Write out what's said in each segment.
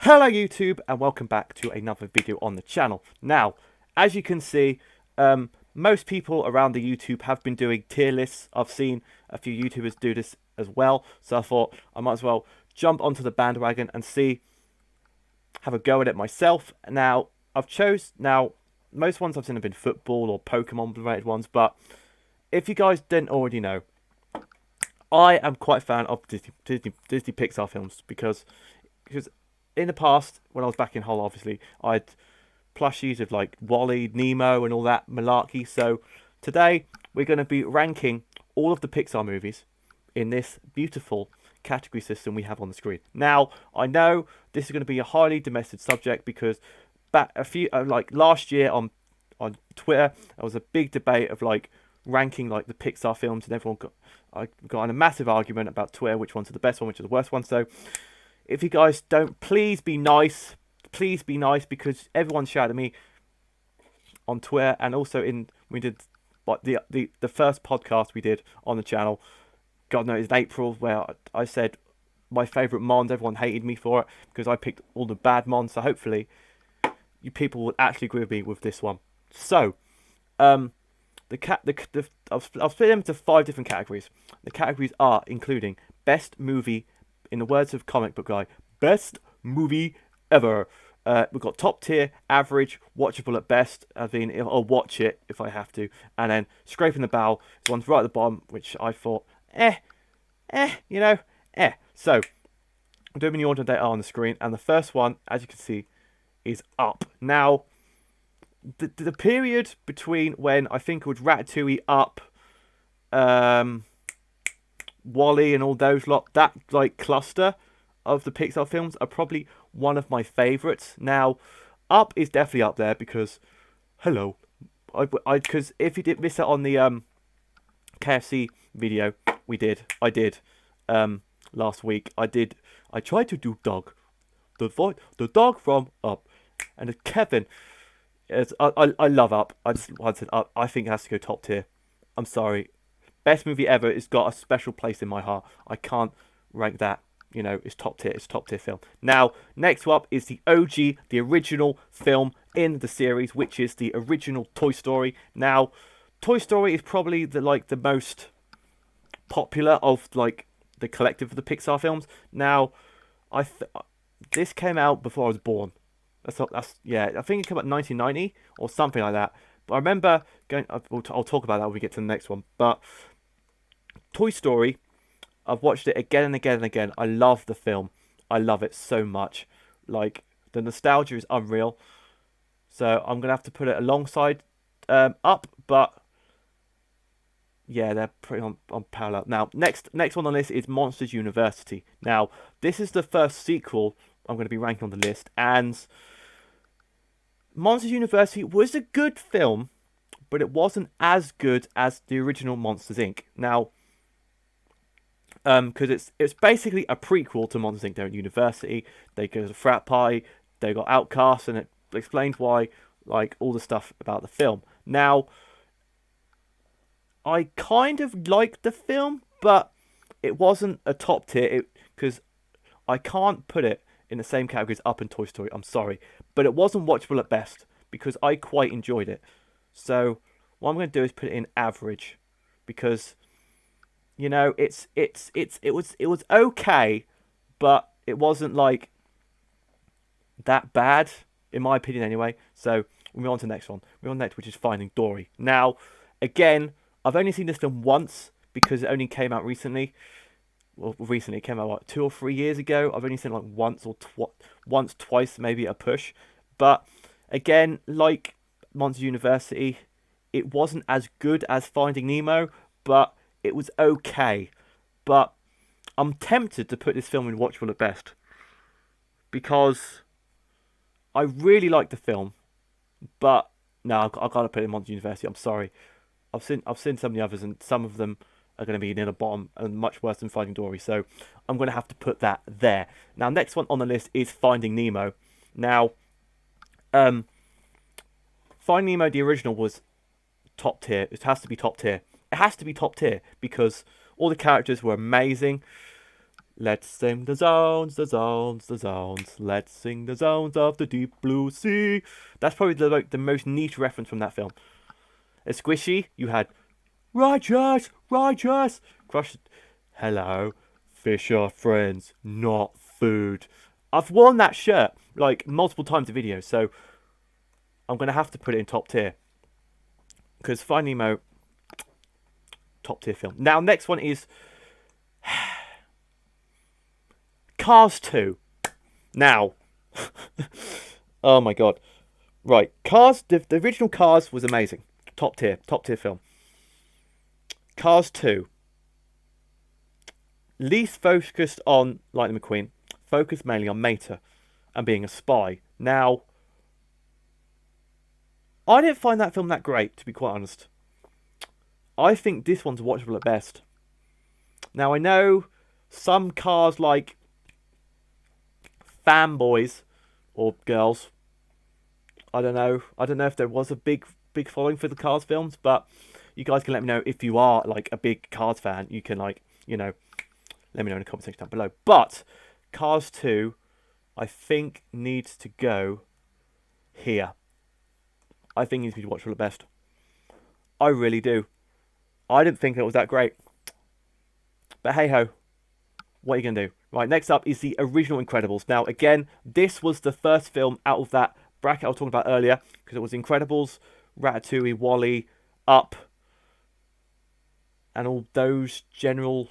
Hello YouTube and welcome back to another video on the channel. Now, as you can see, most people around the YouTube have been doing tier lists. I've seen a few YouTubers do this as well, so I thought I might as well jump onto the bandwagon and have a go at it myself. Now, most ones I've seen have been football or Pokemon related ones, but if you guys didn't already know, I am quite a fan of Disney Pixar films because in the past, when I was back in Hull, obviously, I had plushies of like Wally, Nemo, and all that malarkey. So today, we're going to be ranking all of the Pixar movies in this beautiful category system we have on the screen. Now, I know this is going to be a highly domestic subject because last year on Twitter, there was a big debate of like ranking like the Pixar films, and I got in a massive argument about Twitter, which ones are the best one, which are the worst one. So if you guys don't, please be nice, because everyone shouted at me on Twitter, and also we did like the first podcast we did on the channel, God knows, in April, where I said my favourite Mons. Everyone hated me for it because I picked all the bad Mons. So hopefully you people would actually agree with me with this one. So I've split them into 5 different categories. The categories are including best movie, in the words of comic book guy, best movie ever. We've got top tier, average, watchable at best. I'll watch it if I have to. And then scraping the barrel is one's right at the bottom, which I thought, So, I'm doing them in the order they are on the screen. And the first one, as you can see, is Up. Now, the period between when I think it was Ratatouille, Up, Wally and all those that like cluster of the Pixar films are probably one of my favourites. Now, Up is definitely up there because, because if you did miss it on the KFC video I did last week, I tried to do Dog, the dog from Up, and Kevin. I love Up. I said Up. I think it has to go top tier. I'm sorry. Best movie ever. It's got a special place in my heart. I can't rank that. It's top tier. It's top tier film. Now, next up is the OG, the original film in the series, which is the original Toy Story. Now, Toy Story is probably the most popular of like the collective of the Pixar films. Now, this came out before I was born. I think it came out in 1990 or something like that. But I remember going. I'll talk about that when we get to the next one. But Toy Story, I've watched it again and again and again. I love the film. I love it so much. Like, the nostalgia is unreal. So I'm gonna have to put it alongside Up, but yeah, they're pretty on parallel. Now, next one on the list is Monsters University. Now, this is the first sequel I'm going to be ranking on the list, and Monsters University was a good film, but it wasn't as good as the original Monsters Inc. Now, because it's basically a prequel to Monsters Inc. They're at university, they go to the frat party, they got outcasts, and it explains why, like, all the stuff about the film. Now, I kind of liked the film, but it wasn't a top tier, because I can't put it in the same category as Up and Toy Story. I'm sorry, but it wasn't watchable at best because I quite enjoyed it. So what I'm going to do is put it in average, because it was okay, but it wasn't like that bad in my opinion anyway. So we move on to the next one. We're on next, which is Finding Dory. Now, again, I've only seen this film once because it only came out recently. Well, recently it came out like 2 or 3 years ago. I've only seen it like once, twice, maybe a push. But again, like Monsters University, it wasn't as good as Finding Nemo, but it was okay. But I'm tempted to put this film in watchable at best because I really like the film, but no, I've got to put it in Monsters University. I'm sorry. I've seen some of the others, and some of them are going to be near the bottom and much worse than Finding Dory. So I'm going to have to put that there. Now, next one on the list is Finding Nemo. Now, Finding Nemo, the original, was top tier. It has to be top tier. It has to be top tier because all the characters were amazing. Let's sing the zones, the zones, the zones. Let's sing the zones of the deep blue sea. That's probably the most niche reference from that film. At Squishy, you had righteous, righteous. Crush. Hello, fish are friends, not food. I've worn that shirt like multiple times in videos, so I'm gonna have to put it in top tier because Finding Nemo, top tier film. Now, next one is Cars 2. Now, oh my god. Right, Cars, the original Cars was amazing. Top tier film. Cars 2. Least focused on Lightning McQueen, focused mainly on Mater and being a spy. Now, I didn't find that film that great, to be quite honest. I think this one's watchable at best. Now, I know some Cars like fanboys or girls. I don't know if there was a big following for the Cars films, but you guys can let me know if you are like a big Cars fan. You can let me know in the comment section down below. But Cars 2, I think needs to go here. I think it needs to be watchable at best. I really do. I didn't think it was that great. But hey ho, what are you going to do? Right, next up is the original Incredibles. Now, again, this was the first film out of that bracket I was talking about earlier, because it was Incredibles, Ratatouille, WALL-E, Up, and all those general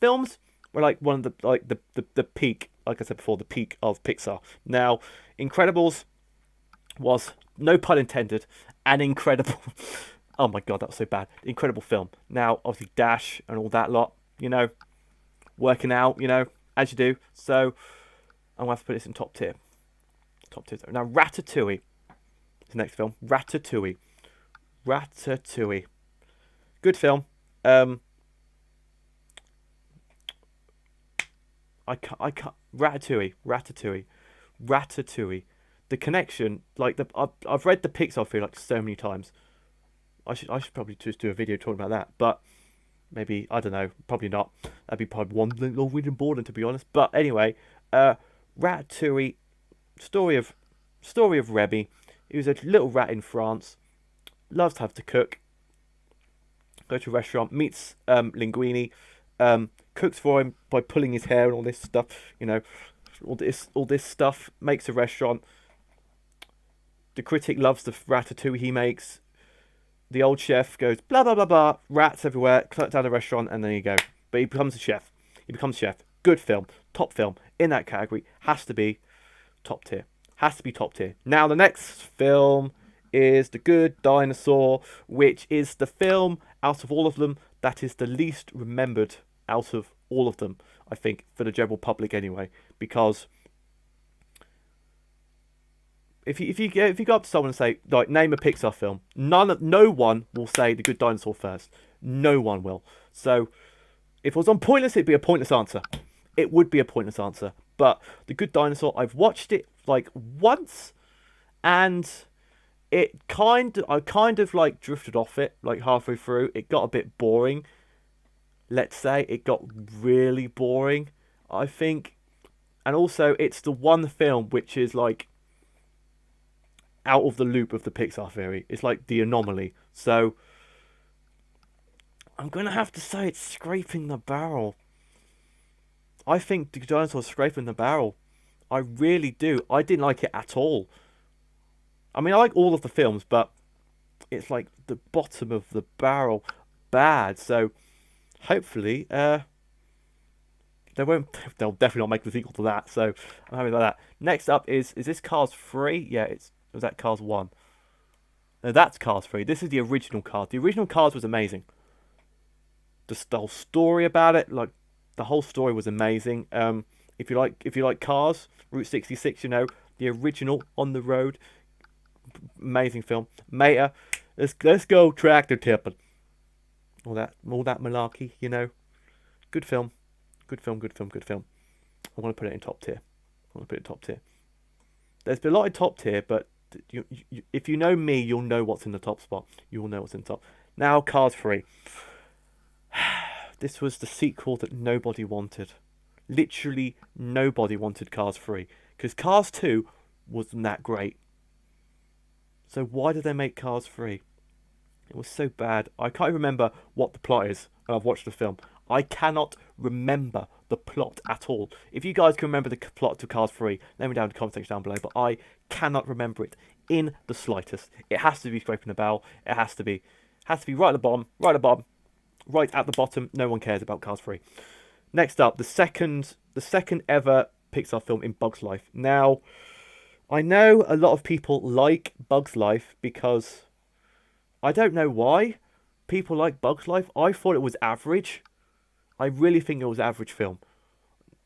films were like one of the peak, like I said before, the peak of Pixar. Now, Incredibles was, no pun intended, an incredible. Oh my god, that was so bad. Incredible film. Now, obviously, Dash and all that lot, working out, as you do. So, I'm going to have to put this in top tier. Top tier. Now, Ratatouille is the next film. Ratatouille. Good film. I can't. Ratatouille. The connection, like I've read the Pixar theory like so many times. I should probably just do a video talking about that, but maybe, I don't know, probably not. That'd be probably one little reading boredom, to be honest. But anyway, Ratatouille, story of Remy. He was a little rat in France, loves to have to cook. Go to a restaurant, meets Linguini, cooks for him by pulling his hair and all this stuff. All this stuff, makes a restaurant. The critic loves the ratatouille he makes. The old chef goes blah blah blah blah, rats everywhere, close down the restaurant, and there you go. But he becomes a chef. Good film, top film in that category. Has to be top tier. Now the next film is The Good Dinosaur, which is the film out of all of them that is the least remembered out of all of them, I think, for the general public anyway. Because if you go up to someone and say, like, name a Pixar film, no one will say The Good Dinosaur first. No one will. So if it was on Pointless, it'd be a pointless answer. It would be a pointless answer. But The Good Dinosaur, I've watched it like once, and I kind of like drifted off it like halfway through. It got a bit boring. Let's say it got really boring, I think. And also, it's the one film which is like out of the loop of the Pixar theory. It's like the anomaly. So I'm going to have to say it's scraping the barrel. I think The Dinosaur's scraping the barrel. I really do. I didn't like it at all. I mean, I like all of the films, but it's like the bottom of the barrel bad. So hopefully they'll definitely not make the sequel to that. So I'm happy about that. Next up is this Cars 3? Yeah, was that Cars 1? No, that's Cars 3. This is the original Cars. The original Cars was amazing. The whole story about it, like the whole story was amazing. If you like Cars, Route 66, the original On the Road, amazing film. Mater, let's go tractor tipping. All that malarkey, Good film. I'm gonna put it in top tier. There's been a lot in top tier, but if you know me, you'll know what's in the top spot. You will know what's in the top. Now, Cars 3. This was the sequel that nobody wanted. Literally nobody wanted Cars 3 because Cars 2 wasn't that great. So why did they make Cars 3? It was so bad. I can't remember what the plot is. I've watched the film. I cannot remember the plot at all. If you guys can remember the plot to Cars 3, let me down in the comment section down below. But I cannot remember it in the slightest. It has to be scraping the bell. It has to be right at the bottom, right at the bottom, right at the bottom. No one cares about Cars 3. Next up, the second ever Pixar film in Bug's Life. Now, I know a lot of people like Bug's Life because I don't know why people like Bug's Life. I thought it was average. I really think it was an average film.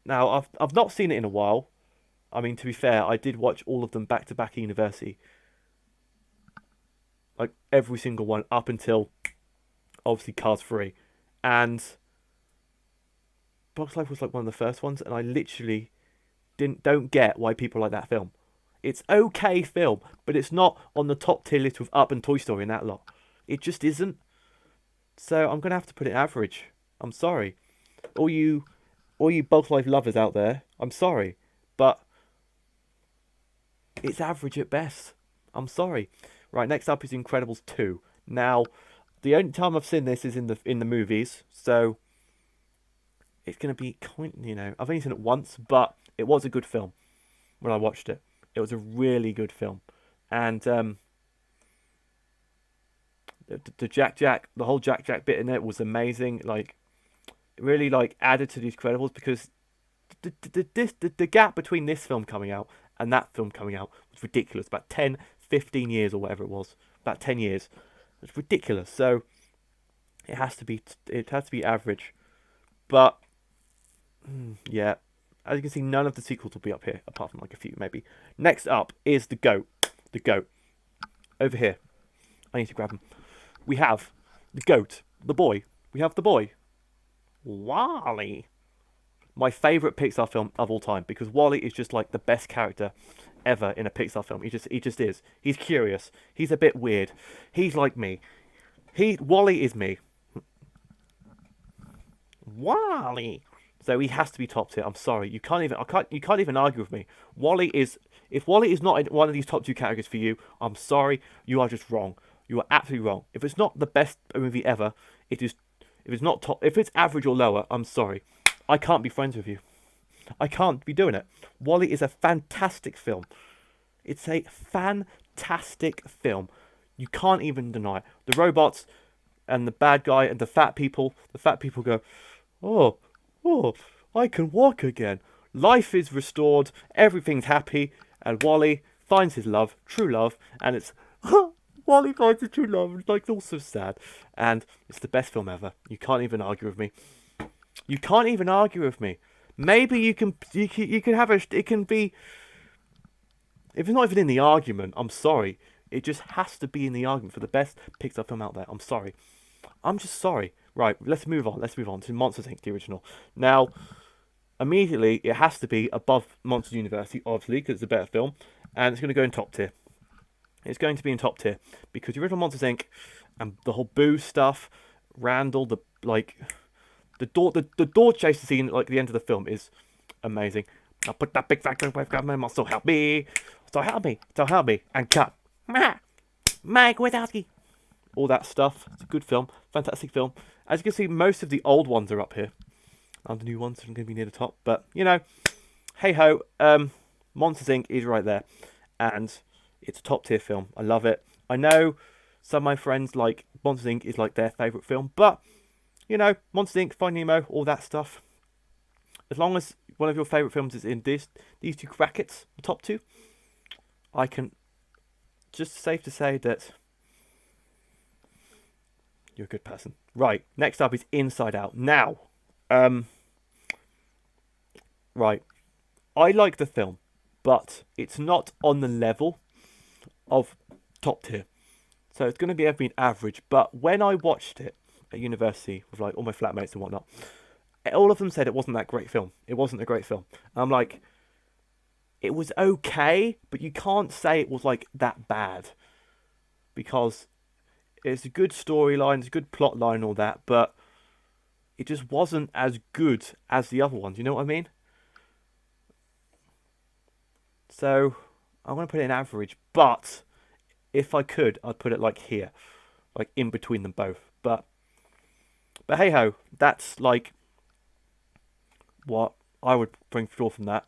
Now, I've not seen it in a while. I mean, to be fair, I did watch all of them back to back at university. Like every single one up until obviously Cars 3. And Bug's Life was like one of the first ones, and I literally don't get why people like that film. It's okay film, but it's not on the top tier list with Up and Toy Story and that lot. It just isn't. So I'm gonna have to put it average. I'm sorry. All you Bug's Life lovers out there, I'm sorry. But it's average at best. I'm sorry. Right, next up is Incredibles 2. Now, the only time I've seen this is in the movies, so it's gonna be I've only seen it once, but it was a good film when I watched it. It was a really good film, and the the whole Jack bit in it was amazing. Like, it really added to these Incredibles because the gap between this film coming out and that film coming out was ridiculous. About 10, 15 years or whatever it was. About 10 years. It's ridiculous. So it has to be average. But yeah, as you can see, none of the sequels will be up here, apart from like a few maybe. Next up is the goat. The goat. Over here. I need to grab him. We have the goat. The boy. We have the boy. Wally. My favourite Pixar film of all time, because Wally is just like the best character ever in a Pixar film. He just is. He's curious. He's a bit weird. He's like me. Wally is me. Wally. So he has to be top tier. I'm sorry. You can't even argue with me. If Wally is not in one of these top two categories for you, I'm sorry. You are just wrong. You are absolutely wrong. If it's not the best movie ever, it is. If it's not top, if it's average or lower, I'm sorry. I can't be friends with you. I can't be doing it. Wall-E is a fantastic film. It's a fantastic film. You can't even deny it. The robots and the bad guy and the fat people go, oh, I can walk again. Life is restored. Everything's happy. And Wall-E finds his love, true love, and it's, Wall-E finds his true love. It's like also sad. And it's the best film ever. You can't even argue with me. You can't even argue with me. Maybe you can have it can be, if it's not even in the argument, I'm sorry. It just has to be in the argument for the best Pixar film out there. I'm sorry. I'm just sorry. Right, let's move on. Let's move on to Monsters, Inc., the original. Now, immediately, it has to be above Monsters University, obviously, because it's a better film. And it's going to go in top tier. It's going to be in top tier. Because the original Monsters, Inc. and the whole Boo stuff, Randall, the door chase scene, like the end of the film, is amazing. I put that big fat man, so help me, and cut. Mike Wazowski. All that stuff. It's a good film, fantastic film. As you can see, most of the old ones are up here, and the new ones are going to be near the top. But hey ho, Monsters Inc. is right there, and it's a top tier film. I love it. I know some of my friends like Monsters Inc. is like their favourite film, but Monsters Inc., Finding Nemo, all that stuff. As long as one of your favourite films is in these two brackets, the top two, I can just safe to say that you're a good person. Right, next up is Inside Out. Now, right, I like the film, but it's not on the level of top tier. So it's going to be every average, but when I watched it at university with like all my flatmates and whatnot, all of them said it wasn't that great film. It wasn't a great film. And I'm like, it was okay, but you can't say it was like that bad, because it's a good storyline, it's a good plot line, all that, but it just wasn't as good as the other ones. You know what I mean? So I'm going to put it in average, but if I could, I'd put it like here, like in between them both. But hey ho, that's like what I would draw from that.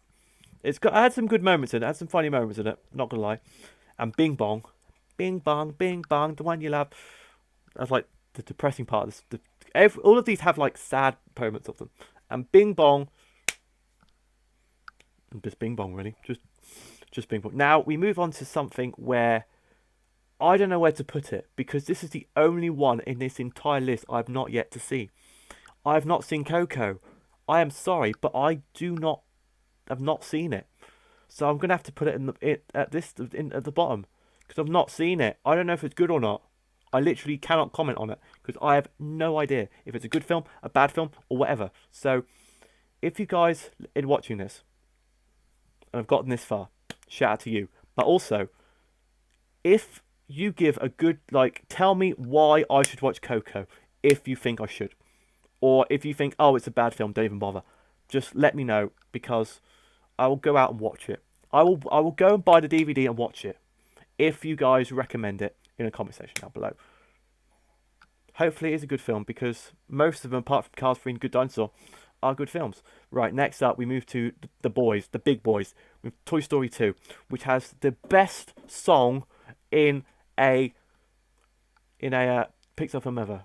I had some good moments in it, had some funny moments in it, not gonna lie. And bing bong, the one you love. That's like the depressing part of this. All of these have like sad moments of them. And bing bong, just bing bong really, just bing bong. Now we move on to something where I don't know where to put it, because this is the only one in this entire list I've not yet to see. I have not seen Coco. I am sorry, but I have not seen it. So I'm gonna have to put it at the bottom, because I've not seen it. I don't know if it's good or not. I literally cannot comment on it because I have no idea if it's a good film, a bad film, or whatever. So if you guys are watching this and have gotten this far, shout out to you. But also, if you give a good, tell me why I should watch Coco if you think I should. Or if you think, oh, it's a bad film, don't even bother. Just let me know, because I will go out and watch it. I will go and buy the DVD and watch it if you guys recommend it in the comment section down below. Hopefully it is a good film, because most of them, apart from Cars 3 and Good Dinosaur, are good films. Right, next up we move to the boys, the big boys, with Toy Story 2, which has the best song in a Pixar film ever.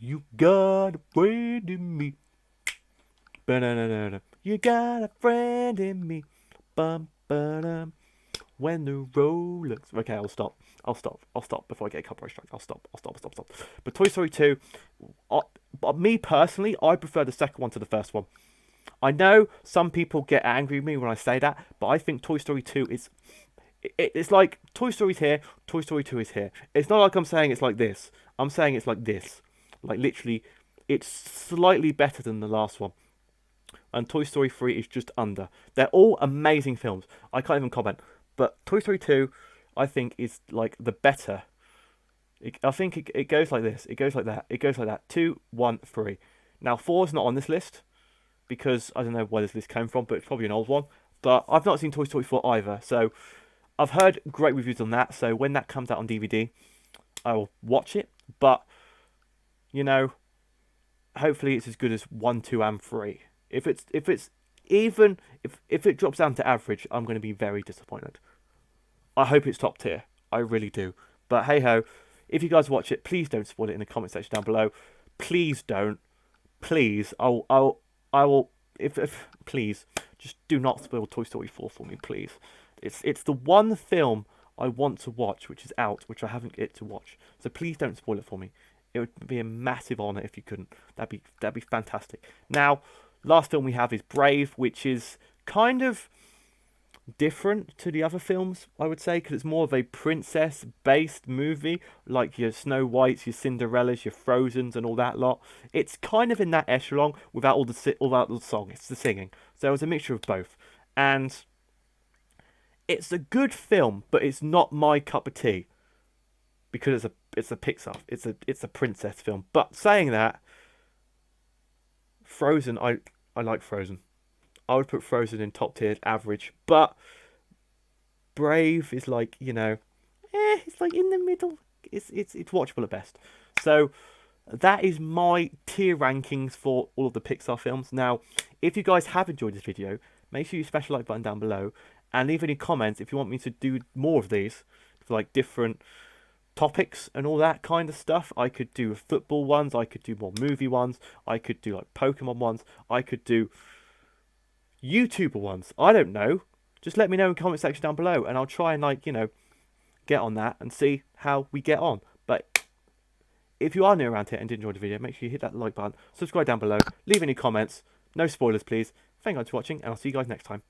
You got a friend in me. Ba-da-da-da-da. You got a friend in me. Bum, ba-dum. When the rollers... Okay, I'll stop before I get a copyright strike. I'll stop. But Toy Story 2, me personally, I prefer the second one to the first one. I know some people get angry with me when I say that, but I think Toy Story 2 is... It's like Toy Story's here, Toy Story 2 is here. It's not like I'm saying it's like this. I'm saying it's like this. Like, literally, it's slightly better than the last one. And Toy Story 3 is just under. They're all amazing films. I can't even comment. But Toy Story 2, I think, is like the better. I think it goes like this. It goes like that. It goes like that. 2, 1, 3. Now, 4 is not on this list, because I don't know where this list came from, but it's probably an old one. But I've not seen Toy Story 4 either. So I've heard great reviews on that. So when that comes out on DVD, I will watch it. But, you know, hopefully it's as good as 1, 2, and 3. If it drops down to average, I'm going to be very disappointed. I hope it's top tier. I really do. But hey ho, if you guys watch it, please don't spoil it in the comment section down below. Please don't. Please, I will. If please, just do not spoil Toy Story 4 for me, please. It's the one film I want to watch, which is out, which I haven't get to watch. So please don't spoil it for me. It would be a massive honour if you couldn't. That'd be fantastic. Now, last film we have is Brave, which is kind of different to the other films, I would say, because it's more of a princess-based movie, like your Snow Whites, your Cinderellas, your Frozens, and all that lot. It's kind of in that echelon without all the song. It's the singing, so it's a mixture of both, and it's a good film, but it's not my cup of tea because it's a Pixar. It's a princess film. But saying that, Frozen, I like Frozen. I would put Frozen in top tier, average. But Brave is like, it's like in the middle. It's watchable at best. So that is my tier rankings for all of the Pixar films. Now, if you guys have enjoyed this video, make sure you smash the like button down below and leave any comments if you want me to do more of these, for like different topics and all that kind of stuff. I could do football ones, I could do more movie ones, I could do like Pokemon ones, I could do YouTuber ones. I don't know. Just let me know in the comment section down below and I'll try and get on that and see how we get on. But if you are new around here and did enjoy the video, make sure you hit that like button, subscribe down below, leave any comments, no spoilers please. Thank you guys for watching and I'll see you guys next time.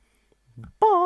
Bye!